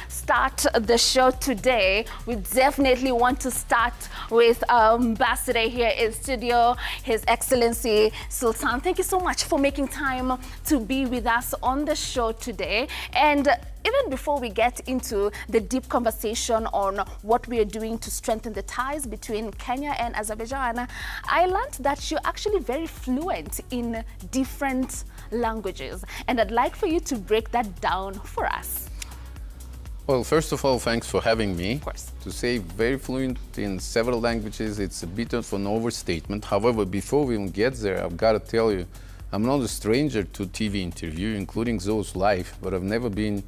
start the show today, we definitely want to start with Ambassador here in studio, His Excellency Sultan. Thank you so much for making time to be with us on the show today. And even before we get into the deep conversation on what we are doing to strengthen the ties between Kenya and Azerbaijan, I learned that you're actually very fluent in different languages. And I'd like for you to break that down for us. Well, first of all, thanks for having me. Of course. To say very fluent in several languages, it's a bit of an overstatement. However, before we even get there, I've got to tell you, I'm not a stranger to TV interview, including those live, but I've never been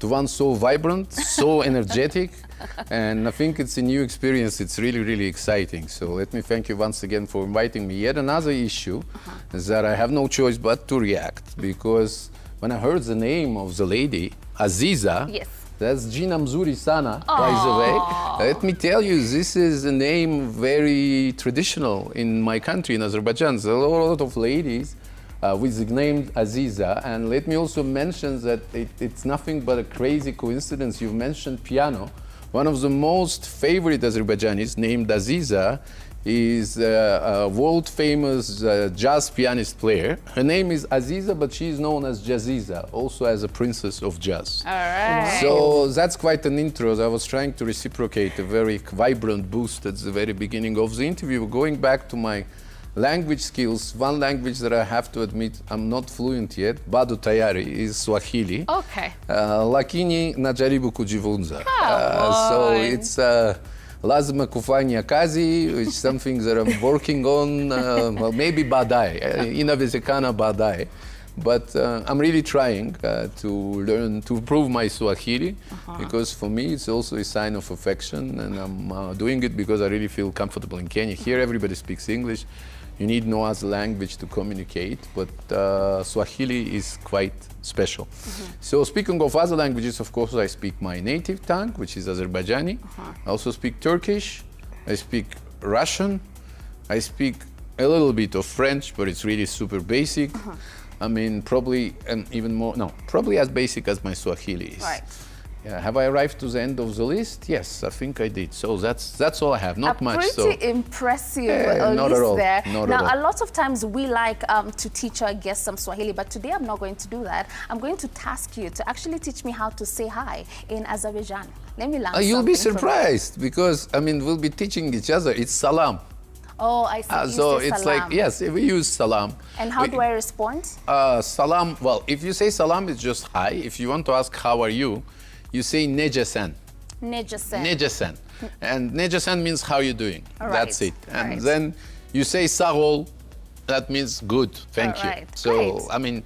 to one so vibrant, so energetic, and I think it's a new experience. It's really, really exciting. So let me thank you once again for inviting me. Yet another issue is that I have no choice but to react, because when I heard the name of the lady, Aziza, yes. That's Gina Mzuri Sana, by the way. Let me tell you, this is a name very traditional in my country, in Azerbaijan. There's a lot of ladies with the name Aziza. And let me also mention that it's nothing but a crazy coincidence. You've mentioned piano. One of the most favorite Azerbaijanis, named Aziza, is a world-famous jazz pianist player. Her name is Aziza, but she's known as Jaziza, also as a princess of jazz. All right. So that's quite an intro. I was trying to reciprocate a very vibrant boost at the very beginning of the interview. Going back to my language skills, one language that I have to admit I'm not fluent yet, bado tayari, is Swahili. Okay. Lakini najaribu kujifunza. So it's lazima kufanya kazi, which is something that I'm working on, well, maybe baadaye, inawezekana baadaye. But I'm really trying to learn, to improve my Swahili, because for me it's also a sign of affection, and I'm doing it because I really feel comfortable in Kenya. Here everybody speaks English. You need no other language to communicate, but Swahili is quite special. So speaking of other languages, of course, I speak my native tongue, which is Azerbaijani. I also speak Turkish. I speak Russian. I speak a little bit of French, but it's really super basic. I mean, probably even more, no, probably as basic as my Swahili is. Right. Yeah, have I arrived to the end of the list? Yes, I think I did. So that's all I have, not much. Pretty impressive not at all. There. Not now, at all. a lot of times we like to teach our guests some Swahili, but today I'm not going to do that. I'm going to task you to actually teach me how to say hi in Azerbaijan. Let me learn You'll be surprised, because, I mean, we'll be teaching each other. It's salam. Oh, I see. So it's salam. like, yes, we use salam. And how do I respond? Salam, well, if you say salam, it's just hi. If you want to ask how are you, you say nejasan. Nejasan. Nejasan. And nejasan means how you doing. That's it. And right. then you say sahol, that means good, thank you. So, great. I mean,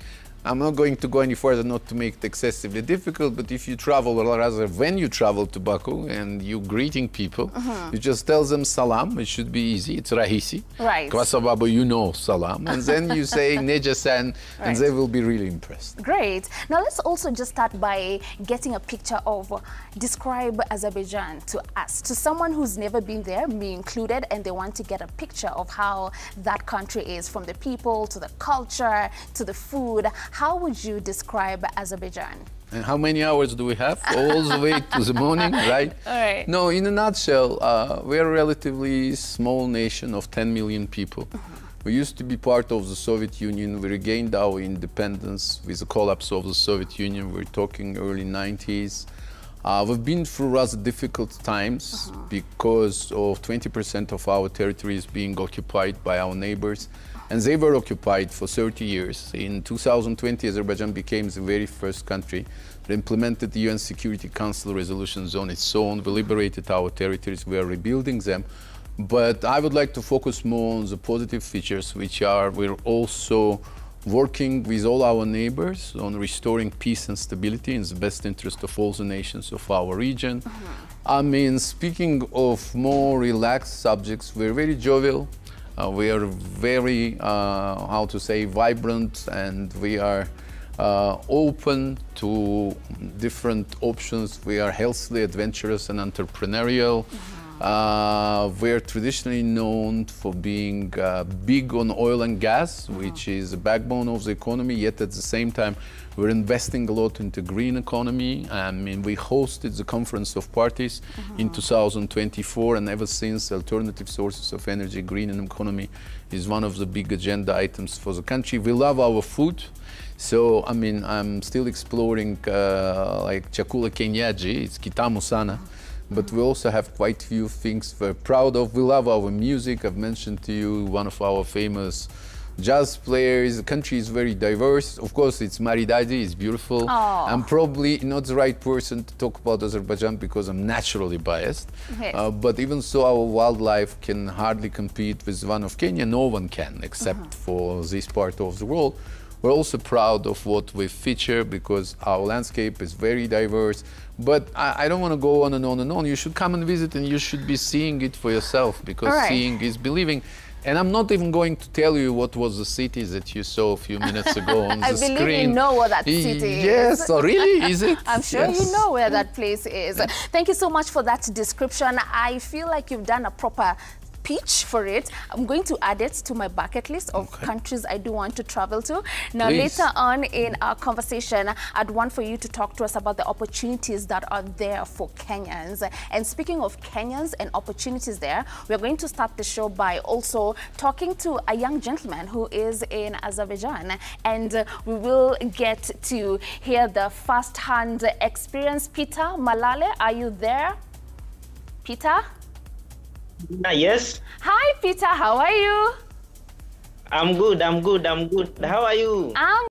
I'm not going to go any further, not to make it excessively difficult, but if you travel, or rather when you travel to Baku and you're greeting people, you just tell them salam. It should be easy. It's rahisi. Right. Kwasababu, you know salam. And then you say nejasan, and they will be really impressed. Great. Now let's also just start by getting a picture of, describe Azerbaijan to us, to someone who's never been there, me included, and they want to get a picture of how that country is, from the people to the culture to the food. How would you describe Azerbaijan? And how many hours do we have? All the way to the morning, right? All right. No, in a nutshell, we're a relatively small nation of 10 million people. We used to be part of the Soviet Union. We regained our independence with the collapse of the Soviet Union. We're talking early 90s. We've been through rather difficult times because of 20% of our territories being occupied by our neighbors. And they were occupied for 30 years. In 2020, Azerbaijan became the very first country that implemented the UN Security Council resolutions on its own. We liberated our territories, we are rebuilding them. But I would like to focus more on the positive features, which are we're also working with all our neighbors on restoring peace and stability in the best interest of all the nations of our region. I mean, speaking of more relaxed subjects, we're very jovial. We are very, how to say, vibrant, and we are open to different options. We are healthily adventurous and entrepreneurial. We're traditionally known for being big on oil and gas, which is the backbone of the economy, yet at the same time, we're investing a lot into green economy. I mean, we hosted the Conference of Parties in 2024, and ever since, alternative sources of energy, green economy is one of the big agenda items for the country. We love our food. So, I mean, I'm still exploring like chakula kienyeji, it's kitamu sana. But we also have quite few things we're proud of. We love our music. I've mentioned to you one of our famous jazz players. The country is very diverse. Of course, it's Maridadi, it's beautiful. Aww. I'm probably not the right person to talk about Azerbaijan because I'm naturally biased. Yes. But even so, our wildlife can hardly compete with one of Kenya. No one can, except for this part of the world. We're also proud of what we feature because our landscape is very diverse. But I don't want to go on and on and on. You should come and visit and you should be seeing it for yourself because seeing is believing. And I'm not even going to tell you what was the city that you saw a few minutes ago on the screen. I believe you know what that city is. Yes, oh, really? Is it? I'm sure you know where that place is. Thank you so much for that description. I feel like you've done a proper pitch for it. I'm going to add it to my bucket list of countries I do want to travel to. Now, later on in our conversation, I'd want for you to talk to us about the opportunities that are there for Kenyans. And speaking of Kenyans and opportunities there, we're going to start the show by also talking to a young gentleman who is in Azerbaijan. And we will get to hear the first-hand experience. Peter Malale, are you there? Peter? Yes. Hi, Peter. How are you? I'm good. How are you? I'm